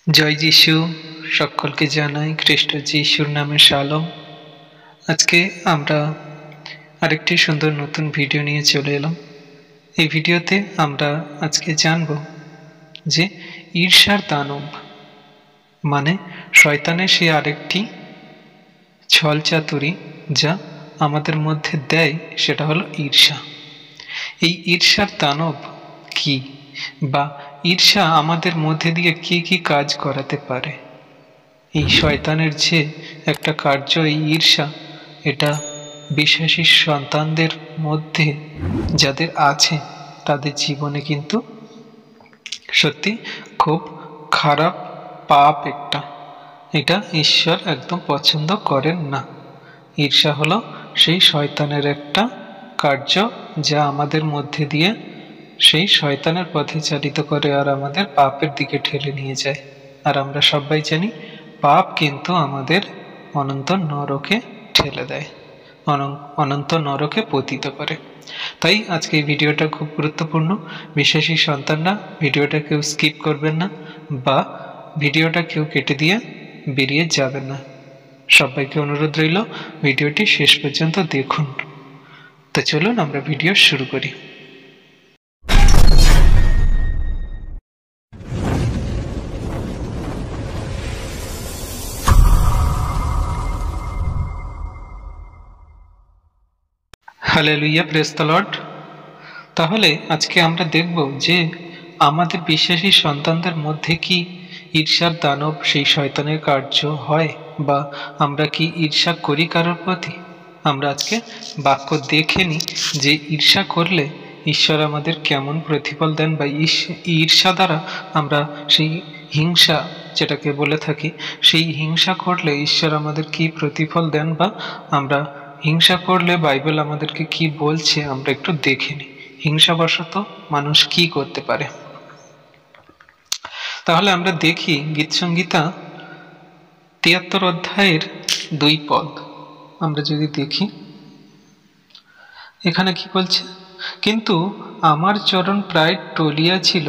জয় যিশু। সকলকে জানাই খ্রিস্ট যিশুর নামে শালোম। আজকে আমরা আরেকটি সুন্দর নতুন ভিডিও নিয়ে চলে এলাম। এই ভিডিওতে আমরা আজকে জানব যে ঈর্ষার দানব মানে শয়তানের সেই আরেকটি ছলচাতুরি যা আমাদের মধ্যে দেয়, সেটা হলো ঈর্ষা। এই ঈর্ষার দানব কি, বা ঈর্ষা আমাদের মধ্যে দিয়ে কি কি কাজ করাতে পারে। এই শয়তানের যে একটা কার্য এই ঈর্ষা, এটা বিশ্বাসী সন্তানদের মধ্যে যাদের আছে তাদের জীবনে কিন্তু সত্যি খুব খারাপ পাপ একটা। এটা ঈশ্বর একদম পছন্দ করেন না। ঈর্ষা হলো সেই শয়তানের একটা কার্য যা আমাদের মধ্যে দিয়ে সেই শয়তানের পথে চালিত করে আর আমাদের পাপের দিকে ঠেলে নিয়ে যায়। আর আমরা সবাই জানি পাপ কিন্তু আমাদের অনন্ত নরকে ঠেলে দেয়, অনন্ত নরকে পতিত করে। তাই আজকে এই ভিডিওটা খুব গুরুত্বপূর্ণ। বিশ্বাসী সন্তানরা ভিডিওটা কেউ স্কিপ করবেন না, বা ভিডিওটা কেউ কেটে দিয়ে বেরিয়ে যাবেন না। সবাইকে অনুরোধ রইল ভিডিওটি শেষ পর্যন্ত দেখুন। তো চলুন আমরা ভিডিও শুরু করি। Hallelujah, praise the lord. তাহলে আজকে আমরা দেখব যে আমাদের বিশ্বাসী সন্তানদের মধ্যে কি ঈর্ষার দানব সেই শয়তানের কার্য হয়, বা আমরা কি ঈর্ষা করি কারোর প্রতি। আমরা আজকে বাক্য দেখে নিই যে ঈর্ষা করলে ঈশ্বর আমাদের কেমন প্রতিফল দেন, বা ঈর্ষা দ্বারা আমরা সেই হিংসা যেটাকে বলে থাকি, সেই হিংসা করলে ঈশ্বর আমাদের কি প্রতিফল দেন, বা আমরা হিংসা করলে বাইবেল আমাদেরকে কি বলছে আমরা একটু দেখে নিই। হিংসাবশত মানুষ কি করতে পারে। তাহলে আমরা দেখি গীতসংহিতা ৭৩ অধ্যায়ের ২ পদ। আমরা যদি দেখি এখানে কি বলছে, কিন্তু আমার চরণ প্রায় টলিয়া ছিল,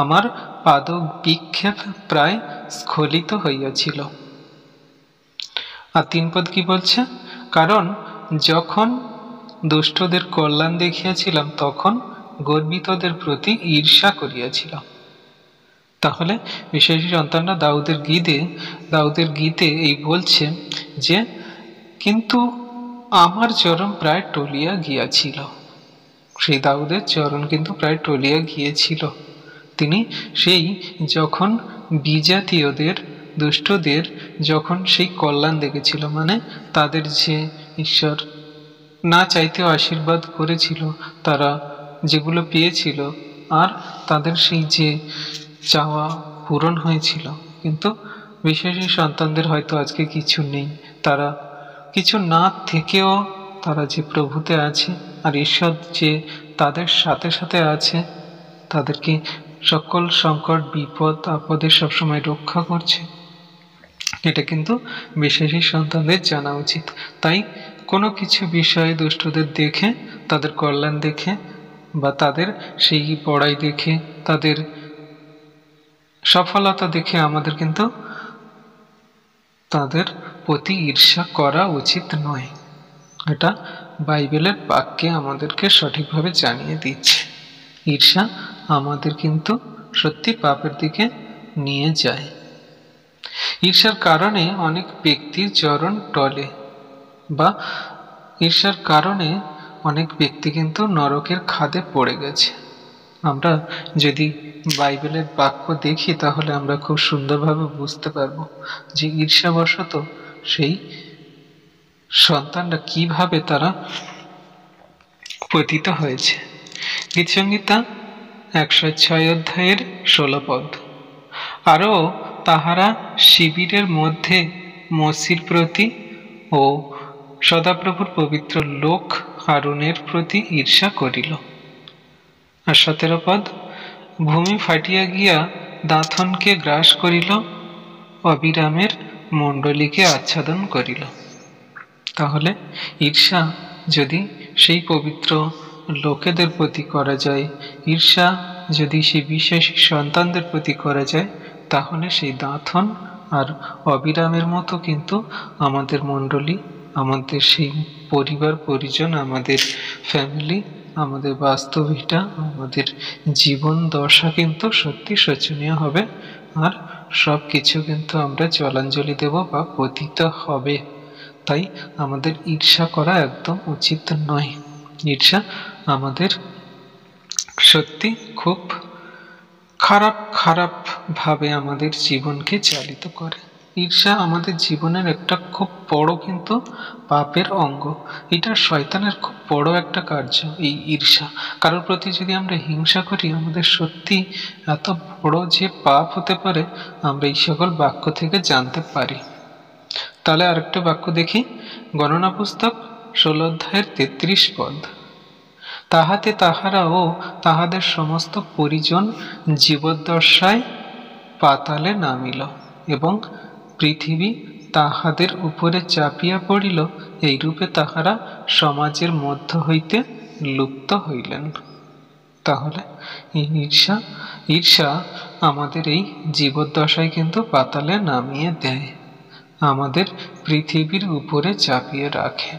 আমার পাদ বিক্ষেপ প্রায় স্খলিত হইয়াছিল। আর ৩ পদ কি বলছে, কারণ যখন দুষ্টদের কল্যাণ দেখিয়াছিলাম তখন গর্বিতদের প্রতি ঈর্ষা করিয়াছিলাম। তাহলে বিশ্বাসী সন্তানরা দাউদের গীতে এই বলছে যে কিন্তু আমার চরণ প্রায় টলিয়া গিয়াছিল। সেই দাউদের চরণ কিন্তু প্রায় টলিয়া গিয়েছিল। তিনি সেই যখন বিজাতীয়দের দুষ্টদের যখন সেই কল্যাণ দেখেছিল, মানে তাদের যে ঈশ্বর না চাইতেও আশীর্বাদ করেছিল, তারা যেগুলো পেয়েছিল, আর তাদের সেই যে চাওয়া পূরণ হয়েছিল। কিন্তু বিশ্বাসী সন্তানদের হয়তো আজকে কিছু নেই, তারা কিছু না থেকেও তারা যে প্রভুতে আছে, আর ঈশ্বর যে তাদের সাথে সাথে আছে, তাদেরকে সকল সংকট বিপদ আপদে সবসময় রক্ষা করছে, এটা কিন্তু বিশ্বাসী সন্তানদের জানা উচিত। তাই কোনো কিছু বিষয়ে দুষ্টদের দেখে, তাদের কল্যাণ দেখে, বা তাদের সেই বড়াই দেখে, তাদের সফলতা দেখে আমাদের কিন্তু তাদের প্রতি ঈর্ষা করা উচিত নয়। এটা বাইবেলের বাক্যে আমাদেরকে সঠিকভাবে জানিয়ে দিচ্ছে। ঈর্ষা আমাদের কিন্তু সত্যি পাপের দিকে নিয়ে যায়। ঈর্ষার কারণে অনেক ব্যক্তির চরণ টলে, বা ঈর্ষার কারণে অনেক ব্যক্তি কিন্তু নরকের খাদে পড়ে গেছে। আমরা যদি বাইবেলের বাক্য দেখি তাহলে আমরা খুব সুন্দরভাবে বুঝতে পারবো যে ঈর্ষাবশত সেই সন্তানরা কিভাবে তারা পতিত হয়েছে। গীতসংহিতা ১০৬ অধ্যায়ের ১৬ পদ, আরও তাহারা শিবিরের মধ্যে মসির প্রতি ও সদাপ্রভুর পবিত্র লোক হারুনের প্রতি ঈর্ষা করিল। আর ১৭ পদ, ভূমি ফাটিয়া গিয়া দাঁথনকে গ্রাস করিল, অবিরামের মণ্ডলীকে আচ্ছাদন করিল। তাহলে ঈর্ষা যদি সেই পবিত্র লোকেদের প্রতি করা যায়, ঈর্ষা যদি সেই বিশ্বাসী সন্তানদের প্রতি করা যায়, তাহলে সেই দাঁতন আর অবিরামের মতো কিন্তু আমাদের মণ্ডলী, আমাদের সেই পরিবার পরিজন, আমাদের ফ্যামিলি, আমাদের বাস্তবিকটা, আমাদের জীবন দশা কিন্তু সত্যি শোচনীয় হবে। আর সব কিছু কিন্তু আমরা জলাঞ্জলি দেব বা পতিত হবে। তাই আমাদের ঈর্ষা করা একদম উচিত নয়। ঈর্ষা আমাদের সত্যি খুব খারাপ খারাপ ভাবে আমাদের জীবনকে চালিত করে। ঈর্ষা আমাদের জীবনের একটা খুব বড় কিন্তু পাপের অঙ্গ। এটা শয়তানের খুব বড় একটা কার্য, এই ঈর্ষা। কারোর প্রতি যদি আমরা হিংসা করি, আমাদের সত্যি এত বড় যে পাপ হতে পারে আমরা এই সকল বাক্য থেকে জানতে পারি। তাহলে আরেকটা বাক্য দেখি, গণনা পুস্তক 16 অধ্যায়ের 33 পদ। তাহাতে তাহারা ও তাহাদের সমস্ত পরিজন জীবদ্দশায় পাতালে নামিল এবং পৃথিবী তাহাদের উপরে চাপিয়া পড়িল, এইরূপে তাহারা সমাজের মধ্য হইতে লুপ্ত হইলেন। তাহলে ঈর্ষা আমাদের এই জীবদ্দশায় কিন্তু পাতালে নামিয়ে দেয়, আমাদের পৃথিবীর উপরে চাপিয়ে রাখে।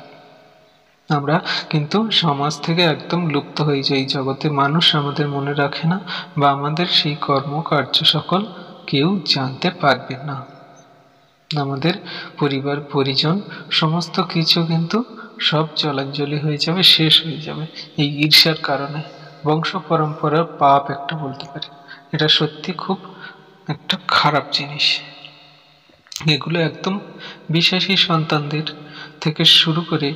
আমরা কিন্তু সমাজ থেকে একদম লুপ্ত হয়ে যাই। জগতে মানুষ আমাদের মনে রাখে না, বা আমাদের সেই কর্মকার্য সকল কেউ জানতে পারবে না। আমাদের পরিবার পরিজন সমস্ত কিছু কিন্তু সব জলাঞ্জলি হয়ে যাবে, শেষ হয়ে যাবে এই ঈর্ষার কারণে। বংশ পরম্পরার পাপ একটা বলতে পারি। এটা সত্যি খুব একটা খারাপ জিনিস। এগুলো একদম বিশ্বাসী সন্তানদের থেকে শুরু করে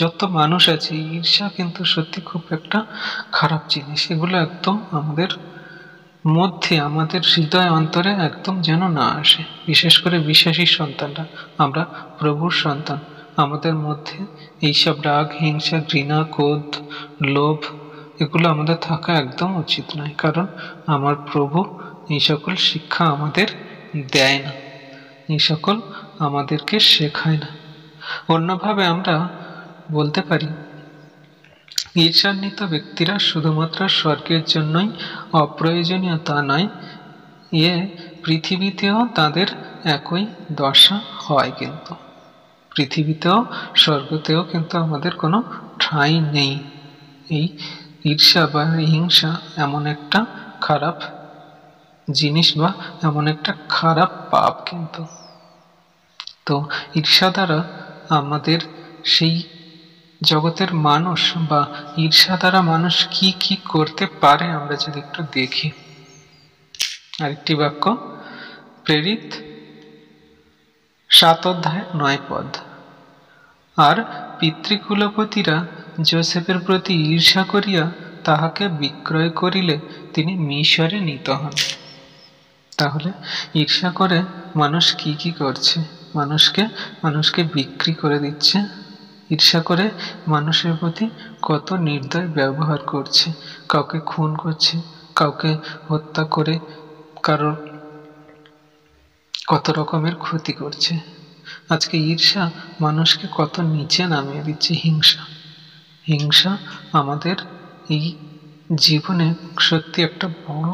যত মানুষ আছে, ঈর্ষা কিন্তু সত্যি খুব একটা খারাপ জিনিস। এগুলো একদম আমাদের মধ্যে, আমাদের হৃদয় অন্তরে একদম যেন না আসে। বিশেষ করে বিশ্বাসী সন্তানরা, আমরা প্রভুর সন্তান, আমাদের মধ্যে এইসব রাগ, হিংসা, ঘৃণা, ক্রোধ, লোভ এগুলো আমাদের থাকা একদম উচিত নয়। কারণ আমার প্রভু এই সকল শিক্ষা আমাদের দেয় না, এই সকল আমাদেরকে শেখায় না। অন্যভাবে আমরা বলতে পারি, ঈর্ষান্বিত ব্যক্তিরা শুধুমাত্র স্বর্গের জন্যই অপ্রয়োজনীয় তা নয়, পৃথিবীতেও তাদের একই দশা হয়। কিন্তু পৃথিবীতেও স্বর্গতেও কিন্তু আমাদের কোনো ঠাঁই নেই। এই ঈর্ষা বা হিংসা এমন একটা খারাপ জিনিস বা এমন একটা খারাপ পাপ কিন্তু। তো ঈর্ষা দ্বারা আমাদের সেই জগতের মানুষ, বা ঈর্ষা দ্বারা মানুষ কি কি করতে পারে আমরা যদি একটু দেখি। আরেকটি বাক্য, প্রেরিত 7 অধ্যায় 9 পদ। আর পিতৃকুলপতিরা যোসেফের প্রতি ঈর্ষা করিয়া তাহাকে বিক্রয় করিলে তিনি মিশরে নিত হন। তাহলে ঈর্ষা করে মানুষ কি কি করছে, মানুষকে বিক্রি করে দিচ্ছে। ঈর্ষা করে মানুষের প্রতি কত নির্দয় ব্যবহার করছে, কাউকে খুন করছে, কাউকে হত্যা করে কারোর কত রকমের ক্ষতি করছে। আজকে ঈর্ষা মানুষকে কত নিচে নামিয়ে দিচ্ছে। হিংসা আমাদের এই জীবনে সত্যি একটা বড়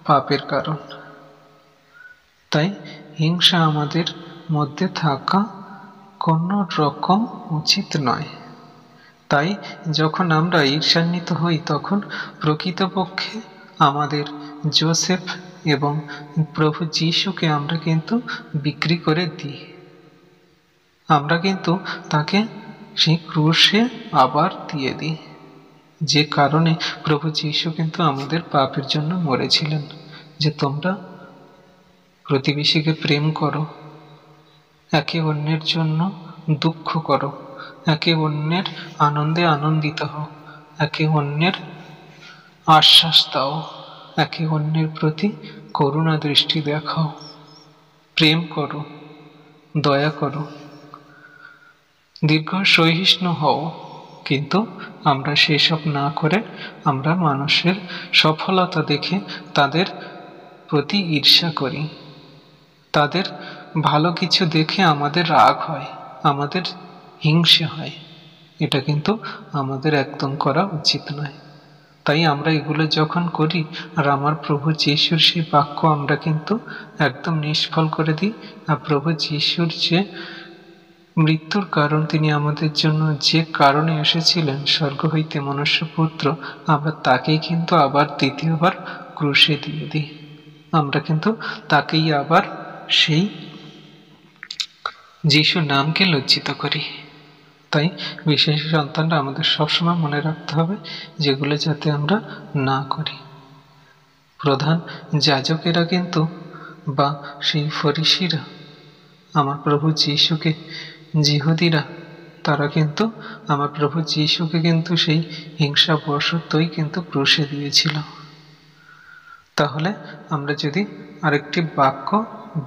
পাপের কারণ। তাই হিংসা আমাদের মধ্যে থাকা কোনো রকম উচিত নয়। তাই যখন আমরা ঈর্ষান্বিত হই, তখন প্রকৃতপক্ষে আমাদের যোসেফ এবং প্রভু যিশুকে আমরা কিন্তু বিক্রি করে দিই। আমরা কিন্তু তাকে সেই ক্রুশে আবার দিয়ে দিই, যে কারণে প্রভু যিশু কিন্তু আমাদের পাপের জন্য মরেছিলেন, যে তোমরা প্রতিবেশীকে প্রেম করো, একে অন্যের জন্য দুঃখ করো, একে অন্যের আনন্দে আনন্দিত হও, একে অন্যের আশ্বাস দাও, একে অন্যের প্রতি করুণা দৃষ্টি দেখাও, প্রেম করো, দয়া করো, দীর্ঘ সহিষ্ণু হও। কিন্তু আমরা সেসব না করে আমরা মানুষের সফলতা দেখে তাদের প্রতি ঈর্ষা করি, তাদের ভালো কিছু দেখে আমাদের রাগ হয়, আমাদের হিংসা হয়। এটা কিন্তু আমাদের একদম করা উচিত নয়। তাই আমরা এগুলো যখন করি আর আমার প্রভু যিশুর সেই বাক্য আমরা কিন্তু একদম নিষ্ফল করে দিই। আর প্রভু যিশুর যে মৃত্যুর কারণ, তিনি আমাদের জন্য যে কারণে এসেছিলেন স্বর্গ হইতে মনুষ্যপুত্র, আমরা তাকেই কিন্তু আবার দ্বিতীয়বার ক্রুশে দিয়ে দিই। আমরা কিন্তু তাকেই আবার সেই যিশু নামকে লজ্জিত করি। তাই বিশেষ সন্তানরা আমাদের সবসময় মনে রাখতে হবে যেগুলো যাতে আমরা না করি। প্রধান যাজকেরা কিন্তু বা সেই ফরিসিরা আমার প্রভু যিশুকে, যিহুদিরা, তারা কিন্তু আমার প্রভু যিশুকে কিন্তু সেই হিংসাবশতই কিন্তু ক্রুশে দিয়েছিল। তাহলে আমরা যদি আরেকটি বাক্য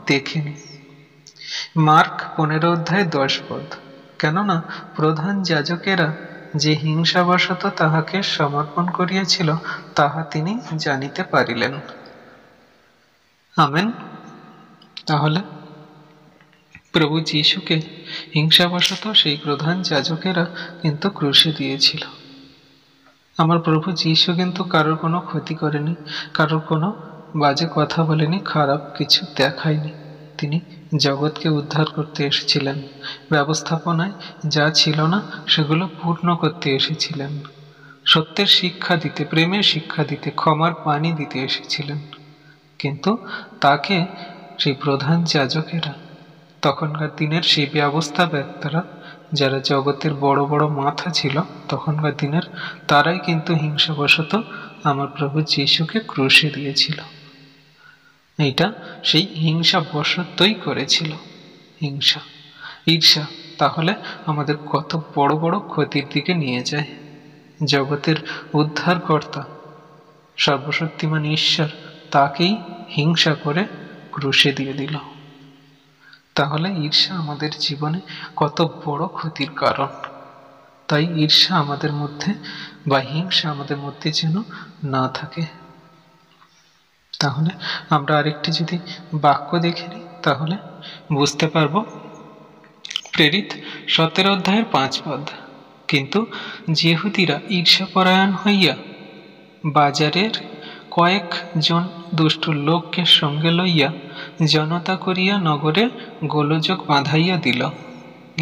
দেখে নিই, মার্ক 15:10, কেননা প্রধান যাজকেরা যে হিংসাবশত তাহাকে সমর্পণ করিয়াছিল তাহা তিনি জানিতে পারিলেন। আমেন। তাহলে প্রভু যিশুকে হিংসাবশত সেই প্রধান যাজকেরা কিন্তু ক্রুশে দিয়েছিল। আমার প্রভু যিশু কিন্তু কারোর কোনো ক্ষতি করেনি, কারোর কোনো বাজে কথা বলেনি, খারাপ কিছু দেখায়নি। তিনি জগৎকে উদ্ধার করতে এসেছিলেন। ব্যবস্থাপনায় যা ছিল না সেগুলো পূর্ণ করতে এসেছিলেন। সত্যের শিক্ষা দিতে, প্রেমের শিক্ষা দিতে, ক্ষমার বাণী দিতে এসেছিলেন। কিন্তু তাকে সেই প্রধান যাজকেরা, তখনকার দিনের সেই ব্যবস্থাবেত্তারা, যারা জগতের বড় বড় মাথা ছিল তখনকার দিনের, তারাই কিন্তু হিংসাবশত আমার প্রভু যিশুকে ক্রুশে দিয়েছিল। এইটা সেই হিংসাবশতই করেছিল। হিংসা, ঈর্ষা তাহলে আমাদের কত বড় বড় ক্ষতির দিকে নিয়ে যায়। জগতের উদ্ধারকর্তা সর্বশক্তিমান ঈশ্বর, তাকেই হিংসা করে ক্রুশে দিয়ে দিল। তাহলে ঈর্ষা আমাদের জীবনে কত বড় ক্ষতির কারণ। তাই ঈর্ষা আমাদের মধ্যে বা হিংসা আমাদের মধ্যে যেন না থাকে। তাহলে আমরা আরেকটি যদি বাক্য দেখে নিই তাহলে বুঝতে পারবো। প্রেরিত 17:5, কিন্তু যিহুদিরা ঈর্ষাপরায়ণ হইয়া বাজারের কয়েকজন দুষ্ট লোককে সঙ্গে লইয়া জনতা করিয়া নগরে গোলযোগ বাঁধাইয়া দিল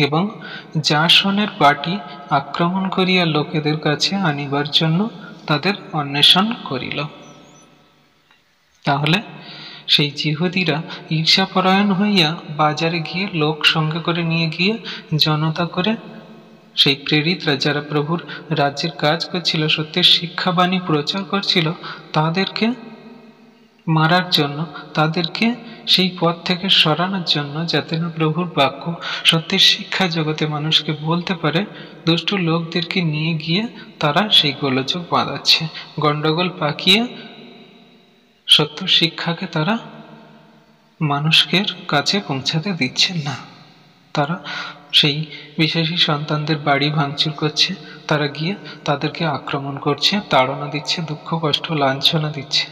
এবং জাসনের বাটি আক্রমণ করিয়া লোকেদের কাছে আনিবার জন্য তাদের অন্বেষণ করিল। তাহলে সেই যিহুদিরা ঈর্ষাপরায়ণ হইয়া বাজারে গিয়ে লোক সঙ্গে করে নিয়ে গিয়ে জনতা করে সেই প্রেরিতরা, যারা প্রভুর রাজ্যের কাজ করছিল, সত্যের শিক্ষাবাণী প্রচার করছিল, তাদেরকে মারার জন্য, তাদেরকে সেই পথ থেকে সরানোর জন্য, যাতে না প্রভুর বাক্য সত্যের শিক্ষা জগতে মানুষকে বলতে পারে, দুষ্ট লোকদেরকে নিয়ে গিয়ে তারা সেই গোলযোগ বাঁধাচ্ছে, গন্ডগোল পাকিয়ে সত্য শিক্ষাকে তারা মানুষের কাছে পৌঁছাতে দিচ্ছেন না। তারা সেই বিশেষী সন্তানদের বাড়ি ভাঙচুর করছে, তারা গিয়ে তাদেরকে আক্রমণ করছে, তাড়না দিচ্ছে, দুঃখ কষ্ট লাঞ্ছনা দিচ্ছে।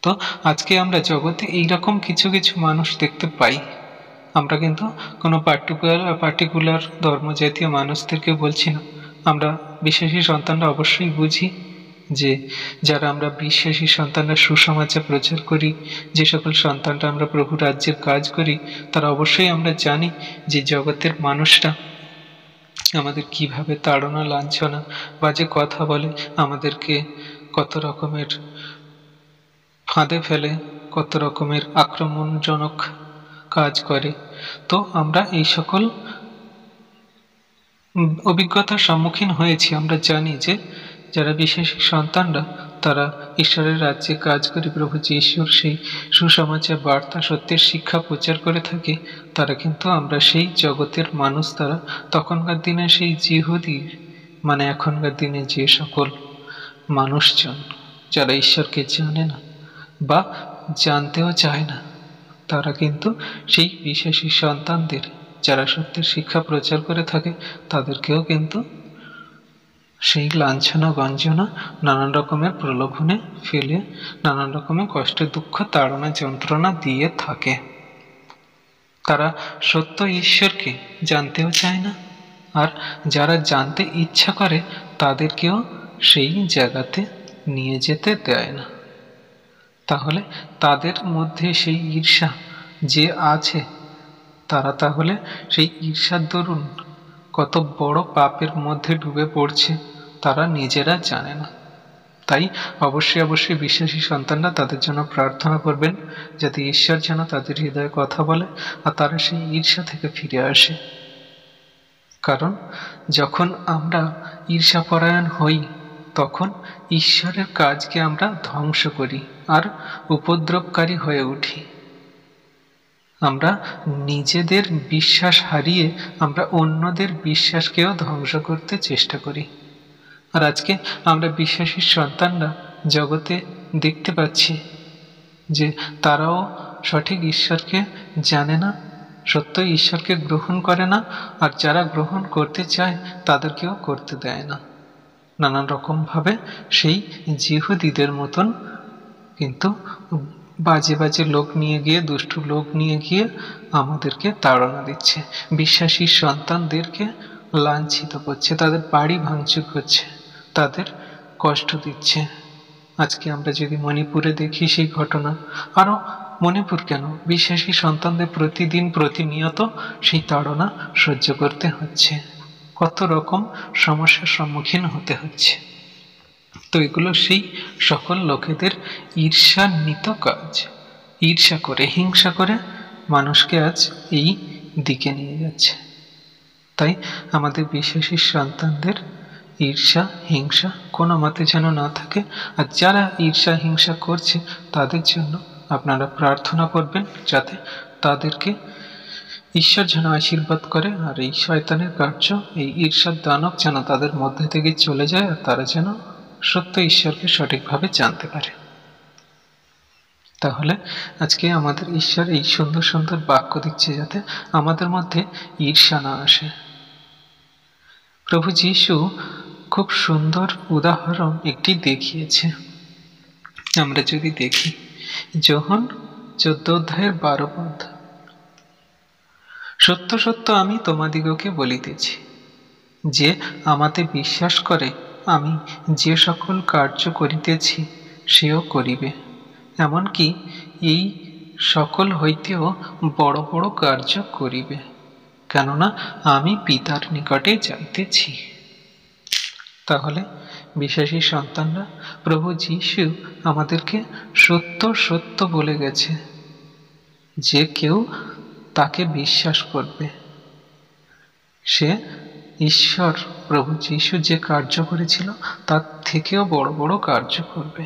তো আজকে আমরা জগতে এইরকম কিছু কিছু মানুষ দেখতে পাই। আমরা কিন্তু কোনো পার্টিকুলার ধর্মজাতীয় মানুষদেরকে বলছি না। আমরা বিশ্বাসী সন্তানরা অবশ্যই বুঝি যে যারা আমরা বিশ্বাসী সন্তানরা সুসমাচার প্রচার করি, যে সকল সন্তানরা আমরা প্রভু রাজ্যের কাজ করি, তারা অবশ্যই আমরা জানি যে জগতের মানুষরা আমাদের কিভাবে তাড়না লাঞ্ছনা বাজে কথা বলে, আমাদেরকে কত রকমের ফাঁদে ফেলে, কত রকমের আক্রমণজনক কাজ করে। তো আমরা এই সকল অভিজ্ঞতার সম্মুখীন হয়েছি। আমরা জানি যে যারা বিশেষ সন্তানরা, তারা ঈশ্বরের রাজ্যে কাজ করে প্রভু যিশুর সেই সুসমাচার বার্তা, সত্যের শিক্ষা প্রচার করে থাকে, তারা কিন্তু আমরা সেই জগতের মানুষ, তারা তখনকার দিনে সেই যিহুদি, মানে এখনকার দিনে যে সকল মানুষজন যারা ঈশ্বরকে জানে না বা জানতেও চায় না, তারা কিন্তু সেই বিশেষী সন্তানদের, যারা সত্যের শিক্ষা প্রচার করে থাকে, তাদেরকেও কিন্তু সেই লাঞ্ছনা গঞ্জনা, নানান রকমের প্রলোভনে ফেলে, নানান রকমের কষ্ট দুঃখ তাড়না যন্ত্রণা দিয়ে থাকে। তারা সত্য ঈশ্বরকে জানতেও চায় না, আর যারা জানতে ইচ্ছা করে তাদেরকেও সেই জায়গাতে নিয়ে যেতে দেয় না। তাহলে তাদের মধ্যে সেই ঈর্ষা যে আছে, তারা তাহলে সেই ঈর্ষার দরুন কত বড় পাপের মধ্যে ডুবে পড়ছে তারা নিজেরা জানে না। তাই অবশ্যই বিশ্বাসী সন্তানরা তাদের জন্য প্রার্থনা করবেন, যাতে ঈশ্বর যেন তাদের হৃদয়ে কথা বলে আর তারা সেই ঈর্ষা থেকে ফিরে আসে। কারণ যখন আমরা ঈর্ষাপরায়ণ হই, তখন ঈশ্বরের কাজকে আমরা ধ্বংস করি আর উপদ্রবকারী হয়ে উঠি। আমরা নিজেদের বিশ্বাস হারিয়ে আমরা অন্যদের বিশ্বাসকেও ধ্বংস করতে চেষ্টা করি। আর আজকে আমরা বিশ্বাসী সন্তানরা জগতে দেখতে পাচ্ছি যে তারাও সঠিক ঈশ্বরকে জানে না, সত্য ঈশ্বরকে গ্রহণ করে না, আর যারা গ্রহণ করতে চায় তাদেরকেও করতে দেয় না। নানান রকমভাবে সেই জিহুদীদের মতন কিন্তু বাজে বাজে লোক নিয়ে গিয়ে, দুষ্টু লোক নিয়ে গিয়ে আমাদেরকে তাড়না দিচ্ছে, বিশ্বাসী সন্তানদেরকে লাঞ্ছিত করছে, তাদের বাড়ি ভাঙচুর করছে, তাদের কষ্ট দিচ্ছে। আজকে আমরা যদি মণিপুরে দেখি সেই ঘটনা, আরও মণিপুর কেন, বিশ্বাসী সন্তানদের প্রতিদিন প্রতিনিয়ত সেই তাড়না সহ্য করতে হচ্ছে, কত রকম সমস্যার সম্মুখীন হতে হচ্ছে। তো এগুলো সেই সকল লোকেদের ঈর্ষান্বিত কাজ, ঈর্ষা করে, হিংসা করে মানুষকে আজ এই দিকে নিয়ে যাচ্ছে। তাই আমাদের বিশ্বাসী সন্তানদের ঈর্ষা হিংসা কোনো মতে যেন না থাকে। আর যারা ঈর্ষা হিংসা করছে তাদের জন্য আপনারা প্রার্থনা করবেন, যাতে তাদেরকে ঈশ্বর যেন আশীর্বাদ করে, আর এই শয়তানের কার্য, এই ঈর্ষার দানব যেন তাদের মধ্যে থেকে চলে যায়, আর তারা যেন সত্য ঈশ্বরকে সঠিকভাবে জানতে পারে। তাহলে আজকে আমাদের ঈশ্বর এই সুন্দর সুন্দর বাক্য দিচ্ছে, যাতে আমাদের মধ্যে ঈর্ষা না আসে। প্রভু যীশু খুব সুন্দর উদাহরণ একটি দেখিয়েছে। আমরা যদি দেখি যোহন 14:12, সত্য সত্য আমি তোমাদিগকে বলিতেছি, যে আমাতে বিশ্বাস করে আমি যে সকল কার্য করিতেছি সেও করিবে, এমনকি এই সকল হইতেও বড় বড় কার্য করিবে, কেননা আমি পিতার নিকটে যাইতেছি। তাহলে বিশ্বাসী সন্তানরা, প্রভু যীশু আমাদেরকে সত্য সত্য বলে গেছে, যে কেউ তাকে বিশ্বাস করবে সে ঈশ্বর প্রভু যীশু যে কার্য করেছিল তার থেকেও বড় বড় কার্য করবে।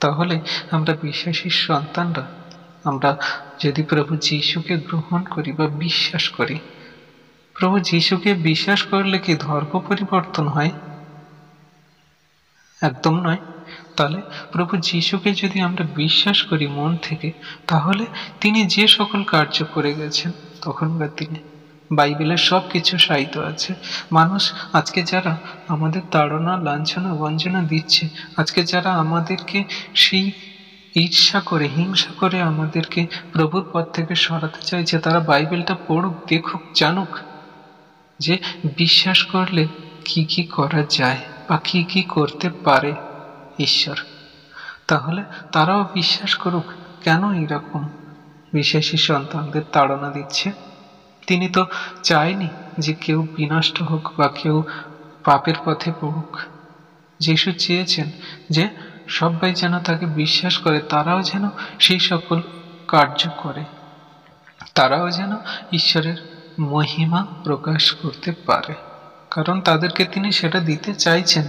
তাহলে আমরা বিশ্বাসী সন্তানরা, আমরা যদি প্রভু যীশুকে গ্রহণ করি বা বিশ্বাস করি, প্রভু যীশুকে বিশ্বাস করলে কি ধর্ম পরিবর্তন হয়? একদম নয়। তাহলে প্রভু যীশুকে যদি আমরা বিশ্বাস করি মন থেকে, তাহলে তিনি যে সকল কার্য করে গেছেন তখনকার দিনে, বাইবেলের সব কিছু সাহিত্য আছে। মানুষ আজকে যারা আমাদের তাড়না লাঞ্ছনা বঞ্চনা দিচ্ছে, আজকে যারা আমাদেরকে সেই ঈর্ষা করে হিংসা করে আমাদেরকে প্রভুর পথ থেকে সরাতে চাইছে, তারা বাইবেলটা পড়ুক, দেখুক, জানুক যে বিশ্বাস করলে কি কি করা যায় বা কি কি করতে পারে ঈশ্বর। তাহলে তারাও বিশ্বাস করুক। কেন এরকম বিশ্বাসী সন্তানদের তাড়না দিচ্ছে? তিনি তো চায়নি যে কেউ বিনষ্ট হোক বা কেউ পাপের পথে পড়ুক। যিশু চেয়েছেন যে সবাই যেন তাকে বিশ্বাস করে, তারাও যেন সেই সকল কার্য করে, তারাও যেন ঈশ্বরের মহিমা প্রকাশ করতে পারে, কারণ তাদেরকে তিনি সেটা দিতে চাইছেন।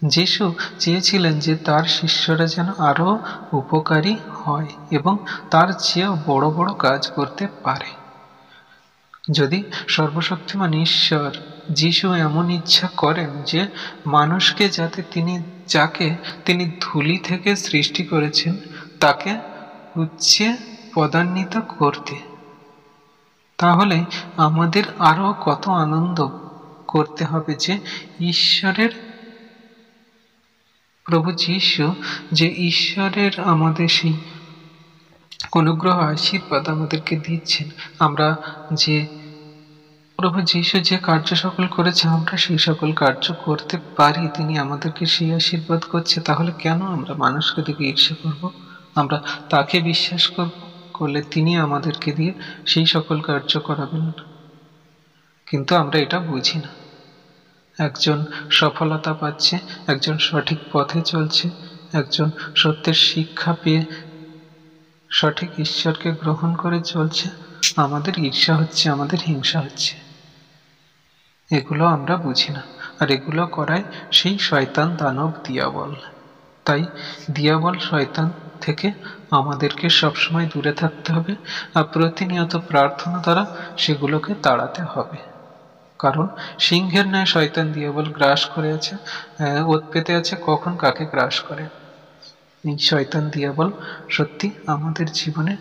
যিশু চেয়েছিলেন যে তার শিষ্যরা যেন আরো উপকারী হয় এবং তার চেয়েও বড় বড় কাজ করতে পারে। যদি সর্বশক্তিমান ঈশ্বর যিশু এমন ইচ্ছা করেন যে মানুষকে, যাতে যাকে তিনি ধুলি থেকে সৃষ্টি করেছেন তাকে উচ্চে পদান্বিত করতে, তাহলে আমাদের আরো কত আনন্দ করতে হবে যে ঈশ্বরের প্রভু যীশু, যে ঈশ্বরের আমাদের সেই অনুগ্রহ আশীর্বাদ আমাদেরকে দিচ্ছেন, আমরা যে প্রভু যীশু যে কার্য সকল করেছে আমরা সেই সকল কার্য করতে পারি, তিনি আমাদেরকে সেই আশীর্বাদ করছে, তাহলে কেন আমরা মানুষকে দেখে ঈর্ষা করব? আমরা তাকে বিশ্বাস করলে তিনি আমাদেরকে দিয়ে সেই সকল কার্য করাবেন। কিন্তু আমরা এটা বুঝি না। একজন সফলতা পাচ্ছে, একজন সঠিক পথে চলছে, একজন সত্যের শিক্ষা পেয়ে সঠিক ঈশ্বরকে গ্রহণ করে চলছে, আমাদের ঈর্ষা হচ্ছে, আমাদের হিংসা হচ্ছে। এগুলো আমরা বুঝি না, আর এগুলো করায় সেই শয়তান, দানব, দিয়াবল। তাই দিয়াবল, শয়তান থেকে আমাদেরকে সবসময় দূরে থাকতে হবে, আর প্রতিনিয়ত প্রার্থনা দ্বারা সেগুলোকে তাড়াতে হবে। কারণ সিংহের ন্যায় শয়তান, দিয়াবল গ্রাস করে আছে, ওত পেতে আছে কখন কাকে গ্রাস করে। এই শয়তান, দিয়াবল সত্যি আমাদের জীবনে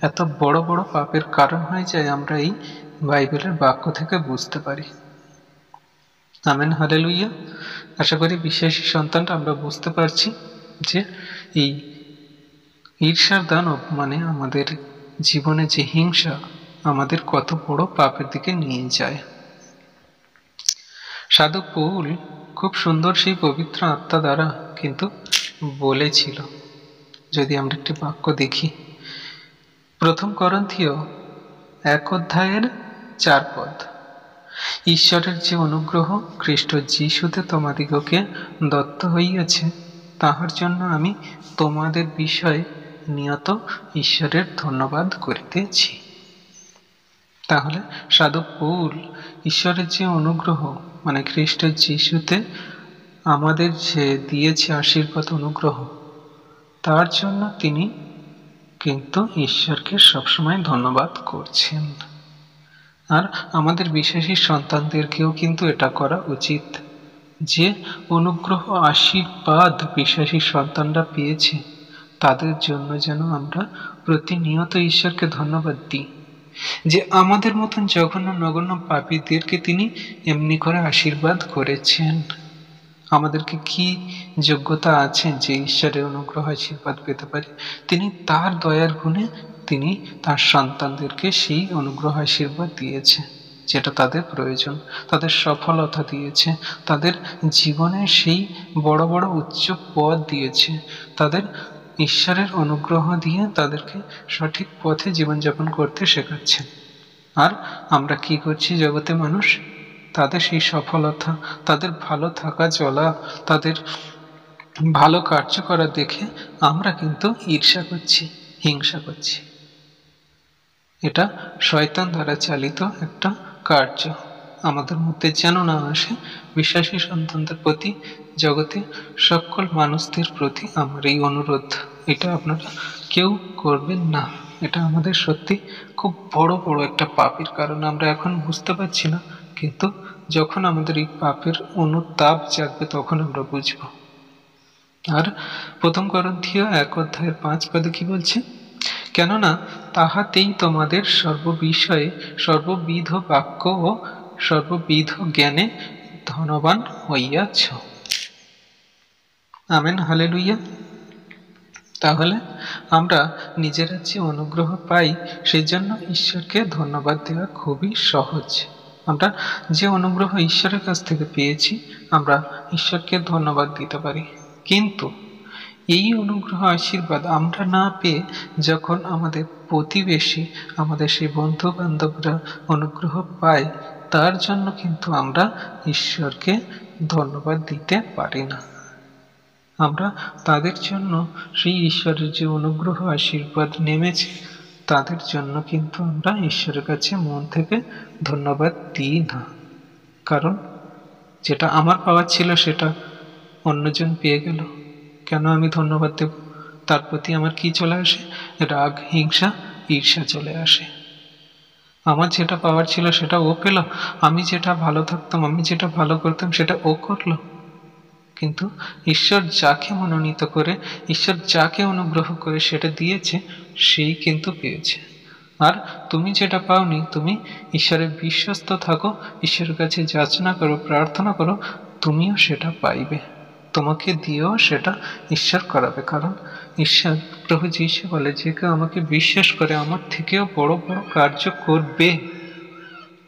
এত বড় বড় পাপের কারণ হয়ে যায়, আমরা এই বাইবেলের বাক্য থেকে বুঝতে পারি। Amen, hallelujah. আশা করি বিশ্বাসী সন্তানটা আমরা বুঝতে পারছি যে এই ঈর্ষার দানব মানে আমাদের জীবনে যে হিংসা আমাদের কত বড় পাপের দিকে নিয়ে যায়। সাধক পৌল খুব সুন্দর সেই পবিত্র আত্মা দ্বারা কিন্তু বলেছিল। যদি আমরা একটি বাক্য দেখি, 1 করন্থীয় 1:4, ঈশ্বরের যে অনুগ্রহ খ্রিস্ট যীশুতে তোমাদিগকে দত্ত হইয়াছে, তাহার জন্য আমি তোমাদের বিষয়ে নিয়ত ঈশ্বরের ধন্যবাদ করিতেছি। তাহলে সাধক পৌল ঈশ্বরের যে অনুগ্রহ মানে খ্রিস্ট যীশুতে আমাদের যে দিয়েছে আশীর্বাদ, অনুগ্রহ, তার জন্য তিনি কিন্তু ঈশ্বরকে সবসময় ধন্যবাদ করছেন। আর আমাদের বিশ্বাসী সন্তানদেরকেও কিন্তু এটা করা উচিত, যে অনুগ্রহ, আশীর্বাদ বিশ্বাসী সন্তানরা পেয়েছে, তাদের জন্য যেন আমরা প্রতিনিয়ত ঈশ্বরকে ধন্যবাদ দিই, যে আমাদের মতন জঘন্য নগণ্য পাপীদেরকে তিনি এমনি করে আশীর্বাদ করেছেন। আমাদেরকে কি যোগ্যতা আছে যে ঈশ্বরের অনুগ্রহ, আশীর্বাদ পেতে পারি? তিনি তার দয়ার গুণে তিনি তার সন্তানদেরকে সেই অনুগ্রহ, আশীর্বাদ দিয়েছে যেটা তাদের প্রয়োজন, তাদের সফলতা দিয়েছে, তাদের জীবনে সেই বড় বড় উচ্চ পদ দিয়েছে, তাদের ঈশ্বরের অনুগ্রহ দিয়ে তাদেরকে সঠিক পথে জীবনযাপন করতে শেখাচ্ছেন। আর আমরা কি করছি জগতে মানুষ? তাদের সেই সফলতা, তাদের ভালো থাকা চলা, তাদের ভালো কার্য করা দেখে আমরা কিন্তু ঈর্ষা করছি, হিংসা করছি। এটা শয়তান দ্বারা চালিত একটা কার্য। আমাদের মধ্যে যেন না আসে। বিশ্বাসী সন্তানদের প্রতি, জগতে সকল মানুষদের প্রতি আমার এই অনুরোধ, এটা আপনারা কেউ করবেন না। এটা আমাদের সত্যি খুব বড় বড় একটা পাপের কারণ। আমরা এখন বুঝতে পারছি না, কিন্তু যখন আমাদের এই পাপের অনুতাপ জাগবে তখন আমরা বুঝব। আর 1 করন্থীয় 1:5 কি বলছে? কেননা তাহাতেই তোমাদের সর্ববিষয়ে সর্ববিধ বাক্য ও সর্ববিধ জ্ঞানে ধনবান হইয়াছ। Amen, hallelujah. তাহলে আমরা নিজেরা যে অনুগ্রহ পাই সেই জন্য ঈশ্বরকে ধন্যবাদ দেওয়া খুবই সহজ। আমরা যে অনুগ্রহ ঈশ্বরের কাছ থেকে পেয়েছি আমরা ঈশ্বরকে ধন্যবাদ দিতে পারি। কিন্তু এই অনুগ্রহ, আশীর্বাদ আমরা না পেয়ে যখন আমাদের প্রতিবেশী, আমাদের সেই বন্ধু বান্ধবরা অনুগ্রহ পায়, তার জন্য কিন্তু আমরা ঈশ্বরকে ধন্যবাদ দিতে পারি না। আমরা তাদের জন্য সেই ঈশ্বরের যে অনুগ্রহ, আশীর্বাদ নেমেছে, তাদের জন্য কিন্তু আমরা ঈশ্বরের কাছে মন থেকে ধন্যবাদ দিই না। কারণ যেটা আমার পাওয়ার ছিল সেটা অন্যজন পেয়ে গেল, কেন আমি ধন্যবাদ দেব? তার প্রতি আমার কি চলে আসে? রাগ, হিংসা, ঈর্ষা চলে আসে। আমার যেটা পাওয়ার ছিল সেটা ও পেল, আমি যেটা ভালো থাকতাম, আমি যেটা ভালো করতাম সেটা ও করলো। কিন্তু ঈশ্বর যাকে মনোনীত করে, ঈশ্বর যাকে অনুগ্রহ করে সেটা দিয়েছে, সেই কিন্তু পেয়েছে। আর তুমি যেটা পাওনি, তুমি ঈশ্বরের বিশ্বস্ত থাকো, ঈশ্বরের কাছে যাচনা করো, প্রার্থনা করো, তুমিও সেটা পাইবে। তোমাকে দিয়েও সেটা ঈশ্বর করাবে। কারণ ঈশ্বর, প্রভু যীশু বলে, যে কেউ আমাকে বিশ্বাস করে আমার থেকেও বড় বড় কার্য করবে।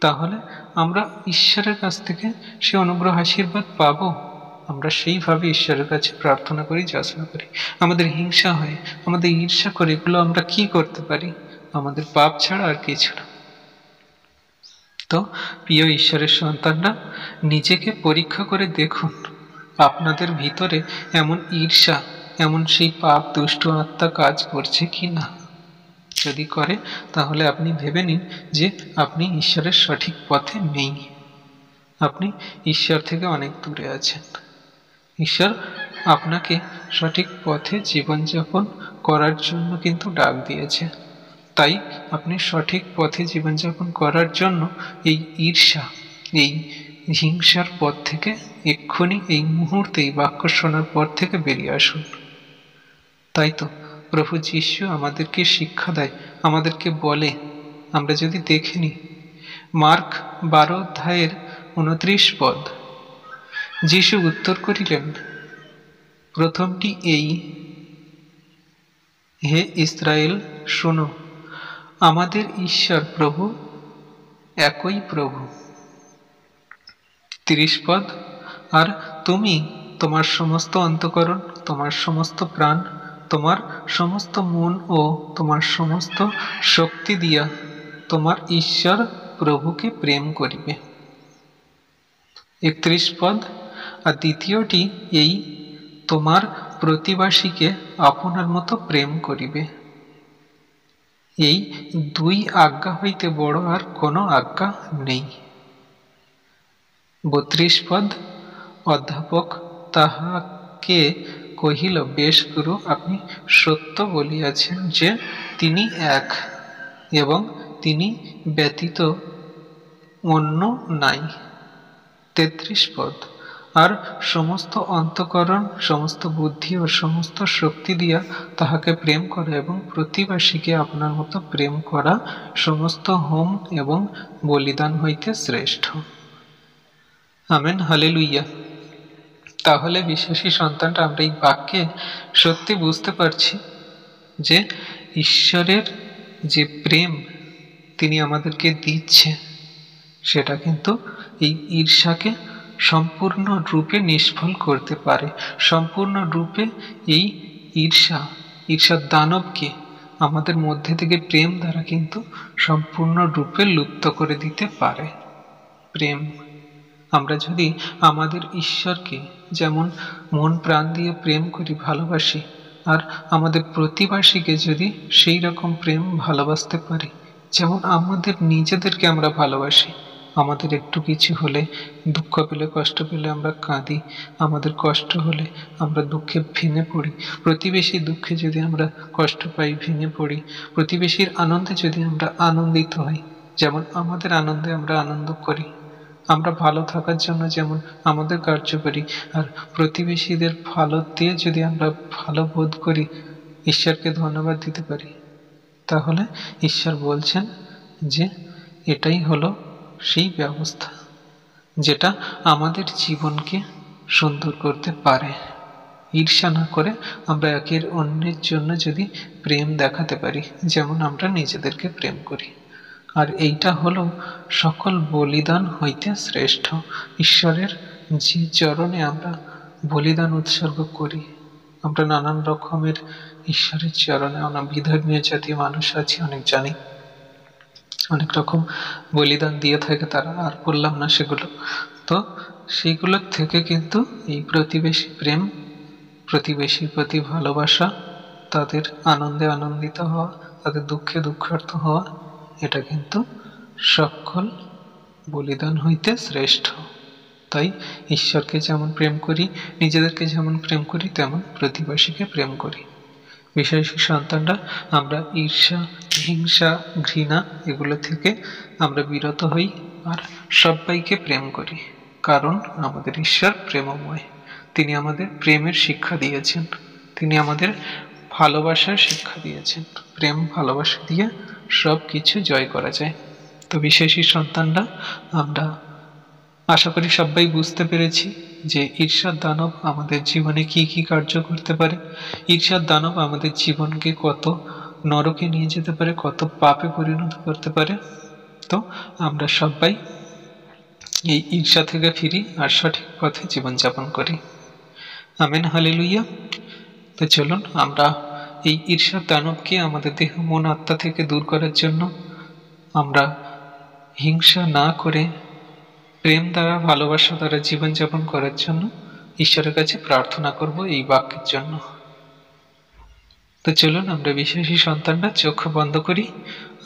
তাহলে আমরা ঈশ্বরের কাছ থেকে সে অনুগ্রহ আশীর্বাদ পাবো। আমরা সেইভাবে ঈশ্বরের কাছে প্রার্থনা করি, যাচনা করি। আমাদের হিংসা হয়, আমাদের ঈর্ষা করে, এগুলো আমরা কি করতে পারি? আমাদের পাপ ছাড়া আর কিছু না। তো প্রিয় ঈশ্বরের সন্তানরা, নিজেকে পরীক্ষা করে দেখুন আপনাদের ভিতরে এমন ঈর্ষা, এমন সেই পাপ দুষ্ট আত্মা কাজ করছে কি না। যদি করে, তাহলে আপনি ভেবে নিন যে আপনি ঈশ্বরের সঠিক পথে নেই, আপনি ঈশ্বর থেকে অনেক দূরে আছেন। ঈশ্বর আপনাকে সঠিক পথে জীবনযাপন করার জন্য কিন্তু ডাক দিয়েছে। তাই আপনি সঠিক পথে জীবনযাপন করার জন্য এই ঈর্ষা, এই হিংসার পথ থেকে এক্ষুনি, এই মুহূর্তে, এই বাক্য শোনার পর থেকে বেরিয়ে আসুন। তাই তো প্রভু যীশু আমাদেরকে শিক্ষা দেয়, আমাদেরকে বলে, আমরা যদি দেখে নিই মার্ক 12 অধ্যায়ের 29 পদ, যীশু উত্তর করিলেন, প্রথমটি এই, হে ইসরায়েল শোনো, আমাদের ঈশ্বর প্রভু একই প্রভু। 30 পদ, আর তুমি তোমার সমস্ত অন্তঃকরণ, তোমার সমস্ত প্রাণ, তোমার সমস্ত মন ও তোমার সমস্ত শক্তি দিয়া তোমার ঈশ্বর প্রভুকে প্রেম করিবে। 31 পদ, আর দ্বিতীয়টি এই, তোমার প্রতিবাসীকে আপনার মতো প্রেম করিবে। এই দুই আজ্ঞা হইতে বড় আর কোনো আজ্ঞা নেই। 32 পদ, অধ্যাপক তাহাকে কহিল, বেশ গুরু, আপনি সত্য বলিয়াছেন যে তিনি এক এবং তিনি ব্যতীত অন্য নাই। 33 পদ, আর সমস্ত অন্তঃকরণ, সমস্ত বুদ্ধি ও সমস্ত শক্তি দিয়া তাহাকে প্রেম করা এবং প্রতিবাসীকে আপনার মতো প্রেম করা সমস্ত হোম এবং বলিদান হইতে শ্রেষ্ঠ। Amen, hallelujah. তাহলে বিশ্বাসী সন্তানটা, আমরা এই বাক্যে সত্যি বুঝতে পারছি যে ঈশ্বরের যে প্রেম তিনি আমাদেরকে দিচ্ছে, সেটা কিন্তু এই ঈর্ষাকে সম্পূর্ণ রূপে নিষ্ফল করতে পারে। সম্পূর্ণ রূপে এই ঈর্ষার দানবকে আমাদের মধ্যে থেকে প্রেম দ্বারা কিন্তু সম্পূর্ণ রূপে লুপ্ত করে দিতে পারে। প্রেম, আমরা যদি আমাদের ঈশ্বরকে যেমন মন প্রাণ দিয়ে প্রেম করি, ভালোবাসি, আর আমাদের প্রতিবাসীকে যদি সেই রকম প্রেম ভালোবাসতে পারি, যেমন আমাদের নিজেদেরকে আমরা ভালোবাসি, আমাদের একটু কিছু হলে, দুঃখ পেলে, কষ্ট পেলে আমরা কাঁদি, আমাদের কষ্ট হলে আমরা দুঃখে ভেঙে পড়ি, প্রতিবেশীর দুঃখে যদি আমরা কষ্ট পাই, ভেঙে পড়ি, প্রতিবেশীর আনন্দে যদি আমরা আনন্দিত হই, যেমন আমাদের আনন্দে আমরা আনন্দ করি, আমরা ভালো থাকার জন্য যেমন আমাদের কার্য করি, আর প্রতিবেশীদের ভালো দিয়ে যদি আমরা ভালো বোধ করি, ঈশ্বরকে ধন্যবাদ দিতে পারি, তাহলে ঈশ্বর বলছেন যে এটাই হলো সেই ব্যবস্থা যেটা আমাদের জীবনকে সুন্দর করতে পারে। ঈর্ষা না করে আমরা একের অন্যের জন্য যদি প্রেম দেখাতে পারি, যেমন আমরা নিজেদেরকে প্রেম করি। আর এইটা হলো সকল বলিদান হইতে শ্রেষ্ঠ। ঈশ্বরের যে চরণে আমরা বলিদান উৎসর্গ করি, আমরা নানান রকমের ঈশ্বরের চরণে, আমরা বিধর্মীয় জাতীয় মানুষ আছি, অনেক জানি, অনেক রকম বলিদান দিয়ে থাকে তারা, আর বললাম না সেগুলো। তো সেইগুলোর থেকে কিন্তু এই প্রতিবেশী প্রেম, প্রতিবেশীর প্রতি ভালোবাসা, তাদের আনন্দে আনন্দিত হওয়া, তাদের দুঃখে দুঃখার্থ হওয়া, এটা কিন্তু সকল বলিদান হইতে শ্রেষ্ঠ। তাই ঈশ্বরকে যেমন প্রেম করি, নিজেদেরকে যেমন প্রেম করি, তেমন প্রতিবেশীকে প্রেম করি। বিশ্বাসী সন্তানরা, আমরা ঈর্ষা, হিংসা, ঘৃণা এগুলো থেকে আমরা বিরত হই আর সবাইকে প্রেম করি, কারণ আমাদের ঈশ্বর প্রেমময়। তিনি আমাদের প্রেমের শিক্ষা দিয়েছেন, তিনি আমাদের ভালোবাসার শিক্ষা দিয়েছেন। প্রেম ভালোবাসা দিয়ে সব কিছু জয় করা যায়। তো বিশ্বাসী সন্তানরা, আমরা আশা করি সবাই বুঝতে পেরেছি যে ঈর্ষার দানব আমাদের জীবনে কি কি কার্য করতে পারে, ঈর্ষার দানব আমাদের জীবনকে কত নরকে নিয়ে যেতে পারে, কত পাপে পরিণত করতে পারে। তো আমরা সবাই এই ঈর্ষা থেকে ফিরি আর সঠিক পথে জীবনযাপন করি। Amen, hallelujah. তো চলুন আমরা এই ঈর্ষার দানবকে আমাদের দেহ মন আত্মা থেকে দূর করার জন্য আমরা হিংসা না করে প্রেম দ্বারা ভালোবাসা দ্বারা জীবনযাপন করার জন্য ঈশ্বরের কাছে প্রার্থনা করব এই বাক্যের জন্য। তো চলুন আমরা বিশ্বাসী সন্তানরা চোখ বন্ধ করি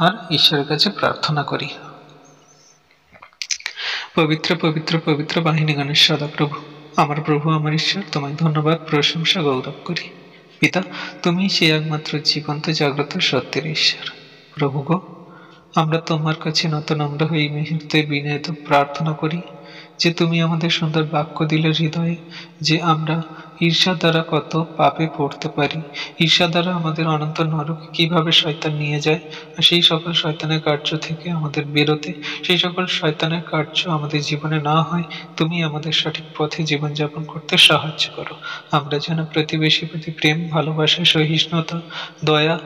আর ঈশ্বরের কাছে প্রার্থনা করি। পবিত্র পবিত্র পবিত্র বাহিনীগণের সদাপ্রভু, আমার প্রভু আমার ঈশ্বর, তোমায় ধন্যবাদ প্রশংসা গৌরব করি। পিতা, তুমি সেই একমাত্র জীবন্ত জাগ্রত সত্যের ঈশ্বর। প্রভু গো, আমরা তোমার কাছে নত নম্র হয়ে এই মুহূর্তে বিনয়ত প্রার্থনা করি যে তুমি আমাদের সুন্দর বাক্য দিলে হৃদয়ে, যে আমরা ঈর্ষা দ্বারা কত পাপে পড়তে পারি, ঈর্ষা দ্বারা আমাদের অনন্ত নরকে কিভাবে শয়তান নিয়ে যায়, আর সেই সকল শয়তানের কার্য থেকে আমাদের বেরোতে, সেই সকল শয়তানের কার্য আমাদের জীবনে না হয়, তুমি আমাদের সঠিক পথে জীবনযাপন করতে সাহায্য করো। আমরা যেন প্রতিবেশী প্রতি প্রেম, ভালোবাসা, সহিষ্ণুতা, দয়া,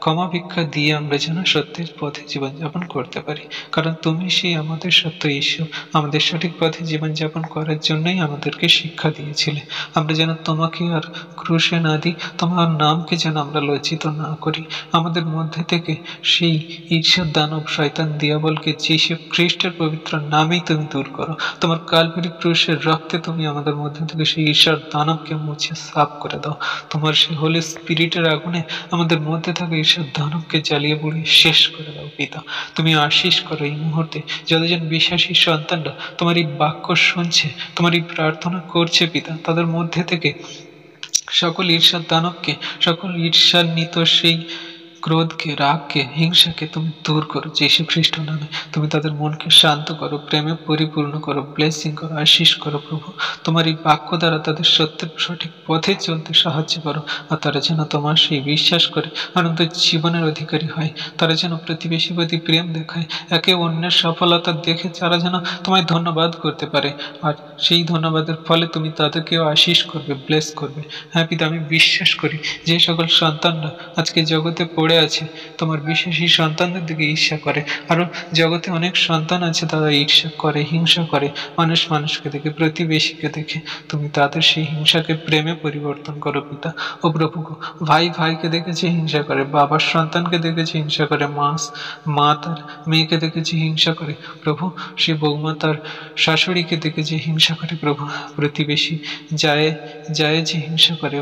ক্ষমা ভিক্ষা দিয়ে আমরা যেন সত্যের পথে জীবনযাপন করতে পারি, কারণ তুমি সেই আমাদের সত্য ঈশ্বর। আমাদের সঠিক পথে জীবনযাপন করার জন্যই আমাদেরকে শিক্ষা দিয়েছিলে। আমরা যেন তোমাকে আর ক্রুশে না দিই, তোমার নামকে যেন আমরা লজ্জিত না করি। আমাদের মধ্যে থেকে সেই ঈর্ষার দানব শয়তান দিয়াবলকে যীশু খ্রিস্টের পবিত্র নামেই তুমি দূর করো। তোমার কালভারি ক্রুশের রক্তে তুমি আমাদের মধ্যে থেকে সেই ঈর্ষার দানবকে মুছে সাফ করে দাও। তোমার সেই হোলি স্পিরিটের আগুনে আমাদের মধ্যে থাকা ঈর্ষার দানবকে জ্বালিয়ে পুড়িয়ে শেষ করে দাও। পিতা, তুমি আশীষ করো এই মুহূর্তে যতজন বিশ্বাসী সন্তানরা তোমার এই বাক্য শুনছে, তোমার এই প্রার্থনা করছে পিতা, তাদের মধ্যে থেকে সকল ঈর্ষার দানবকে, সকল ঈর্ষান্বিত সেই ক্রোধকে, রাগকে, হিংসাকে তুমি দূর করো যীশু খ্রিস্ট নামে। তুমি তাদের মনকে শান্ত করো, প্রেমে পরিপূর্ণ করো, ব্লেসিং করো, আশীষ করো প্রভু। তোমার এই বাক্য দ্বারা তাদের সত্যের সঠিক পথে চলতে সাহায্য করো, আর তারা যেন তোমার সেই বিশ্বাস করে অনন্ত জীবনের অধিকারী হয়। তারা যেন প্রতিবেশী প্রতি প্রেম দেখায়, একে অন্যের সফলতা দেখে তারা যেন তোমায় ধন্যবাদ করতে পারে, আর সেই ধন্যবাদের ফলে তুমি তাদেরকেও আশীষ করবে, ব্লেস করবে। হ্যাঁ পিতা, আমি বিশ্বাস করি যে সকল সন্তানরা আজকে জগতে পড়ে আছে তোমার বিশ্বাসী সন্তানদের দিকে ঈর্ষা করে, আরো জগতে অনেক সন্তান আছে তারা ঈর্ষা করে, হিংসা করে, মানুষ মানুষকে দেখে, প্রতিবেশীকে দেখে। তুমি তাদের সেই হিংসাকে প্রেমে পরিবর্তন করো পিতা। ও প্রভু, ভাই ভাইকে দেখেছে হিংসা করে, বাবার সন্তানকে দেখেছে হিংসা করে, মা তার মেয়েকে দেখেছে হিংসা করে প্রভু, সে বৌমা তার শাশুড়িকে দেখেছে হিংসা করে প্রভু, প্রতিবেশী যায় যে হিংসা করে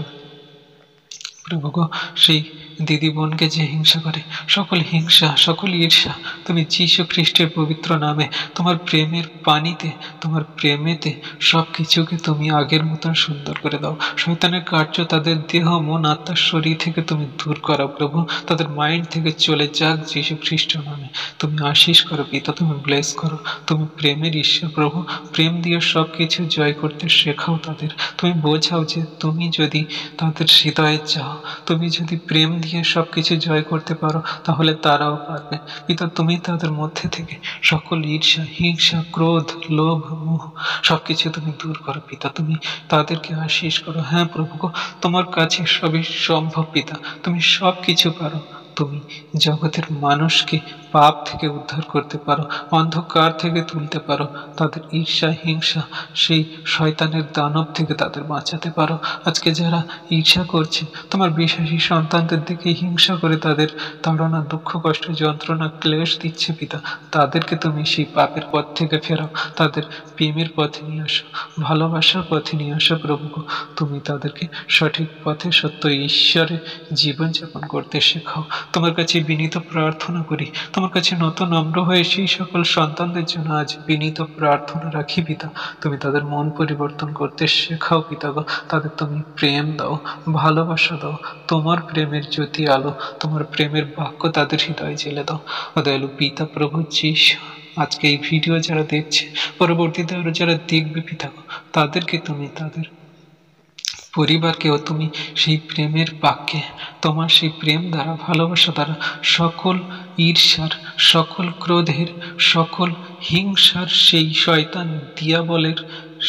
প্রভু গো, সেই দিদি বোনকে যে হিংসা করে, সকল হিংসা, সকল ঈর্ষা তুমি যীশু খ্রিস্টের পবিত্র নামে, তোমার প্রেমের পানিতে, তোমার প্রেমেতে সব কিছুকে তুমি আগের মতন সুন্দর করে দাও। শয়তানের কার্য তাদের দেহ, মন, আত্মা, শরীর থেকে তুমি দূর করো প্রভু, তাদের মাইন্ড থেকে চলে যাক যীশু খ্রিস্ট নামে। তুমি আশীষ করো পিতা, তুমি ব্লেস করো। তুমি প্রেমের ঈশ্বর প্রভু, প্রেম দিয়ে সব কিছু জয় করতে শেখাও তাদের। তুমি বোঝাও যে তুমি যদি তাদের হৃদয়ে চাও, তুমি যদি প্রেম দিয়ে সব কিছু জয় করতে পারো, তাহলে তারাও পারবে পিতা। তুমি তাদের মধ্যে থেকে সকল ঈর্ষা, হিংসা, ক্রোধ, লোভ, মোহ সবকিছু তুমি দূর করো পিতা। তুমি তাদেরকে আশীষ করো। হ্যাঁ প্রভু গো, তোমার কাছে সবই সম্ভব পিতা, তুমি সব কিছু পারো। তুমি জগতের মানুষকে পাপ থেকে উদ্ধার করতে পারো, অন্ধকার থেকে তুলতে পারো, তাদের ঈর্ষা, হিংসা, সেই শয়তানের দানব থেকে তাদের বাঁচাতে পারো। আজকে যারা ঈর্ষা করছে, তোমার বিশ্বাসী সন্তানদের দিকে হিংসা করে তাদের তাড়না, দুঃখ, কষ্ট, যন্ত্রণা, ক্লেশ দিচ্ছে পিতা, তাদেরকে তুমি সেই পাপের পথ থেকে ফেরাও, তাদের প্রেমের পথে নিয়ে আসো, ভালোবাসার পথে নিয়ে আসো প্রভু গো। তুমি তাদেরকে সঠিক পথে সত্য ঈশ্বরে জীবনযাপন করতে শেখাও। তোমার কাছে বিনীত প্রার্থনা করি, তোমার কাছে নতুন নম্র হয়ে সেই সকল সন্তানদের জন্য আজ বিনীত প্রার্থনা রাখি পিতা। তুমি তাদের মন পরিবর্তন করতে শেখাও পিতা গো, তাদের তুমি প্রেম দাও, ভালোবাসা দাও, তোমার প্রেমের জ্যোতি আলো, তোমার প্রেমের বাক্য তাদের হৃদয়ে জেলে দাও। দয়ালু পিতা প্রভু যীশু, আজকে এই ভিডিও যারা দেখছে, পরবর্তীতে আরো যারা দেখবে পিতা গো, তাদেরকে তুমি, তাদের পরিবারকেও তুমি সেই প্রেমের বাক্যে, তোমার সেই প্রেম দ্বারা, ভালোবাসা দ্বারা সকল ঈর্ষার, সকল ক্রোধের, সকল হিংসার সেই শয়তান দিয়াবলের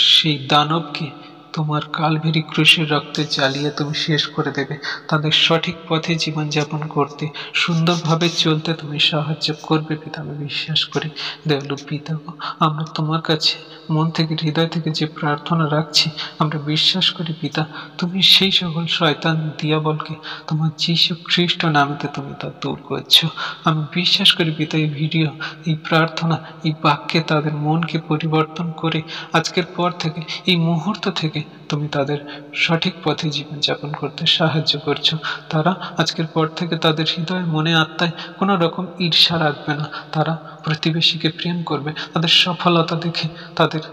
সেই দানবকে তোমার কালভেরি ক্রুশের রক্তে জ্বালিয়ে তুমি শেষ করে দেবে। তাদের সঠিক পথে জীবনযাপন করতে, সুন্দরভাবে চলতে তুমি সাহায্য করবে পিতা, আমি বিশ্বাস করি। দয়ালু পিতা গো, আমরা তোমার কাছে মন থেকে, হৃদয় থেকে যে প্রার্থনা রাখছি, আমরা বিশ্বাস করি পিতা, তুমি সেই সকল শয়তান দিয়াবলকে তোমার যীশু খ্রিস্ট নামেতে তুমি তা দূর করছো। আমি বিশ্বাস করি পিতা, এই ভিডিও, এই প্রার্থনা, এই বাক্যে তাদের মনকে পরিবর্তন করে আজকের পর থেকে, এই মুহূর্ত থেকে তুমি তাদের সঠিক পথে জীবনযাপন করতে সাহায্য করছো। তারা আজকের পর থেকে তাদের হৃদয়, মনে, আত্মায় কোনো রকম ঈর্ষা রাখবে না। তারা প্রতিবেশীকে প্রেম করবে। তাদের সফলতা দেখে, তাদের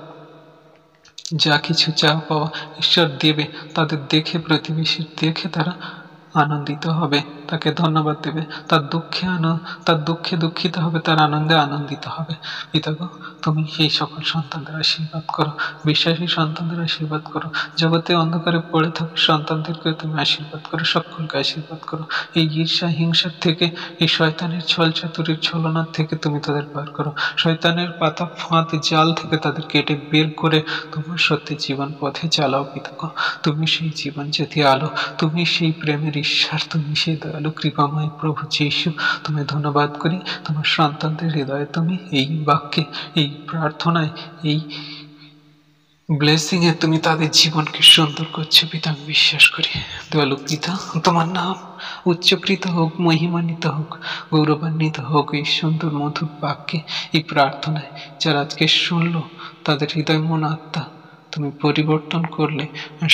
যা কিছু চাওয়া পাওয়া ঈশ্বর দেবে, তাদের দেখে, প্রতিবেশীর দেখে তারা আনন্দিত হবে, তাকে ধন্যবাদ দেবে। তার দুঃখে দুঃখিত হবে, তার আনন্দে আনন্দিত হবে। পিতা গো, তুমি সেই সকল সন্তানদের আশীর্বাদ করো, বিশ্বাসী সন্তানদের আশীর্বাদ করো, জগতে অন্ধকারে পড়ে থাকা সন্তানদেরকে তুমি আশীর্বাদ করো, সকলকে আশীর্বাদ করো। এই ঈর্ষা হিংসার থেকে, এই শয়তানের ছল চাতুরির ছলনার থেকে তুমি তাদের পার করো। শয়তানের পাতা ফাঁদ জাল থেকে তাদের কেটে বের করে তোমার সত্যি জীবন পথে চালাও পিতা গো। তুমি সেই জীবন জ্যোতি আলো, তুমি সেই প্রেমের ঈশ্বর, তুমি সেই দয়ালু কৃপাময় প্রভু যীশু। তুমি ধন্যবাদ করি তোমার সন্তানদের হৃদয়ে, তুমি এই বাক্যে, এই প্রার্থনায়, এই ব্লেসিং এ তুমি তাদের জীবনকে সুন্দর করছো পিতা, আমি বিশ্বাস করি। দয়ালু পিতা, তোমার নাম উচ্চকৃত হোক, মহিমান্বিত হোক, গৌরবান্বিত হোক এই সুন্দর মধুর বাক্যে, এই প্রার্থনায়। যারা আজকে শুনলো, তাদের হৃদয়, মন, আত্মা তুমি পরিবর্তন করলে,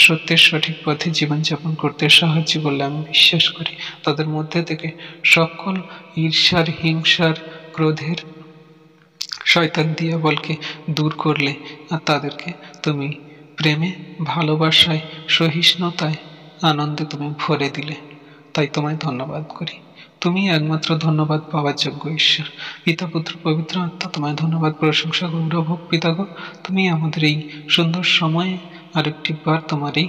সত্যের সঠিক পথে জীবনযাপন করতে সাহায্য করলে, আমি বিশ্বাস করি তাদের মধ্যে থেকে সকল ঈর্ষার, হিংসার, ক্রোধের শয়তান দিয়াবলকে দূর করলে, আর তাদেরকে তুমি প্রেমে, ভালোবাসায়, সহিষ্ণুতায়, আনন্দে তুমি ভরে দিলে। তাই তোমায় ধন্যবাদ করি। তুমি একমাত্র ধন্যবাদ পাওয়ার যোগ্য ঈশ্বর। পিতা, পুত্র, পবিত্র আত্মা, তোমায় ধন্যবাদ, প্রশংসা, গৌরব হোক পিতা গো। তুমি আমাদের এই সুন্দর সময়ে আরেকটি বার তোমার এই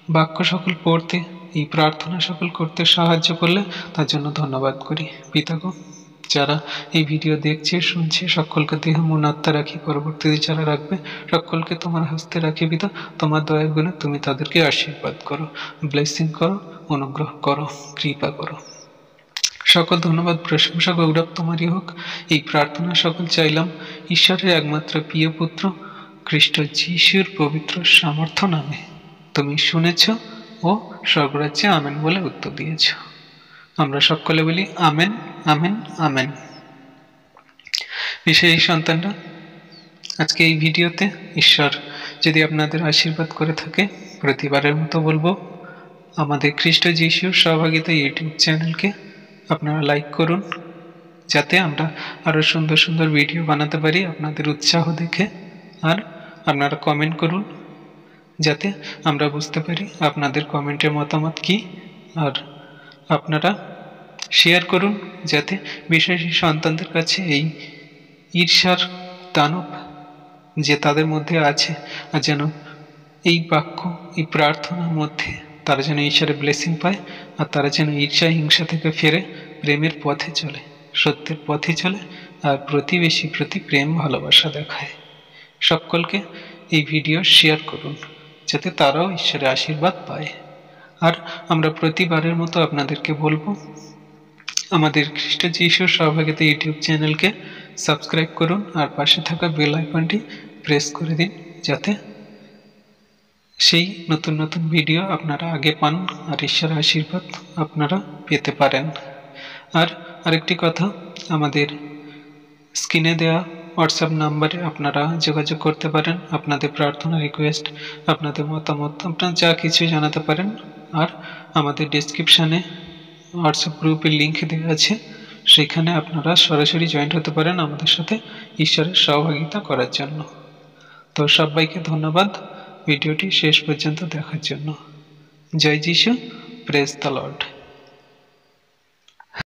বাক্য সকল পড়তে, এই প্রার্থনা সকল করতে সাহায্য করলে, তার জন্য ধন্যবাদ করি পিতা গো। যারা এই ভিডিও দেখছে, শুনছে, সকলকে দেহ, মন, আত্মা রাখি, পরবর্তীতে যারা রাখবে সকলকে তোমার হস্তে রাখি পিতা। তোমার দয়া গুণে তুমি তাদেরকে আশীর্বাদ করো, ব্লেসিং করো, অনুগ্রহ করো, কৃপা করো। সকল ধন্যবাদ, প্রশংসা, গৌরব তোমারই হোক। এই প্রার্থনা সকল চাইলাম ঈশ্বরের একমাত্র প্রিয় পুত্র খ্রিস্ট যিশুর পবিত্র সামর্থ্য নামে। তুমি শুনেছ ও স্বর্গরাজ্যে আমেন বলে উত্তর দিয়েছ। আমরা সকলে বলি আমেন, আমেন, আমেন। বিশেষ সন্তানরা, আজকে এই ভিডিওতে ঈশ্বর যদি আপনাদের আশীর্বাদ করে থাকে, প্রতিবারের মতো বলবো, আমাদের খ্রিস্ট যিশুর সহভাগিতা ইউটিউব চ্যানেলকে আপনারা লাইক করুন, যাতে আমরা আরও সুন্দর সুন্দর ভিডিও বানাতে পারি আপনাদের উৎসাহ দেখে। আর আপনারা কমেন্ট করুন, যাতে আমরা বুঝতে পারি আপনাদের কমেন্টের মতামত কী। আর আপনারা শেয়ার করুন, যাতে বিশ্বাসী সন্তানদের কাছে এই ঈর্ষার দানব যে তাদের মধ্যে আছে, আর যেন এই বাক্য, এই প্রার্থনার মধ্যে তারা যেন ঈশ্বরের ব্লেসিং পায়, আর তারা যেন ঈর্ষা, হিংসা থেকে ফিরে প্রেমের পথে চলে, সত্যের পথে চলে, আর প্রতিবেশী প্রতি প্রেম, ভালোবাসা দেখায়। সকলকে এই ভিডিও শেয়ার করুন, যাতে তারাও ঈশ্বরের আশীর্বাদ পায়। আর আমরা প্রতিবারের মতো আপনাদেরকে বলবো, আমাদের খ্রিস্ট যিশুর সহভাগিতা ইউটিউব চ্যানেলকে সাবস্ক্রাইব করুন, আর পাশে থাকা বেল আইকনটি প্রেস করে দিন, যাতে সেই নতুন নতুন ভিডিও আপনারা আগে পান, আর ঈশ্বরের আশীর্বাদ আপনারা পেতে পারেন। আর আরেকটি কথা, আমাদের স্ক্রিনে দেওয়া হোয়াটসঅ্যাপ নাম্বারে আপনারা যোগাযোগ করতে পারেন, আপনাদের প্রার্থনা, রিকোয়েস্ট, আপনাদের মতামত, আপনারা যা কিছু জানাতে পারেন। আর আমাদের ডেসক্রিপশানে হোয়াটসঅ্যাপ গ্রুপের লিঙ্ক দেওয়া আছে, সেখানে আপনারা সরাসরি জয়েন্ট হতে পারেন আমাদের সাথে ঈশ্বরের সহভাগিতা করার জন্য। তো সবাইকে ধন্যবাদ ভিডিওটি শেষ পর্যন্ত দেখার জন্য। জয় যিশু, প্রেজ দ্য লর্ড।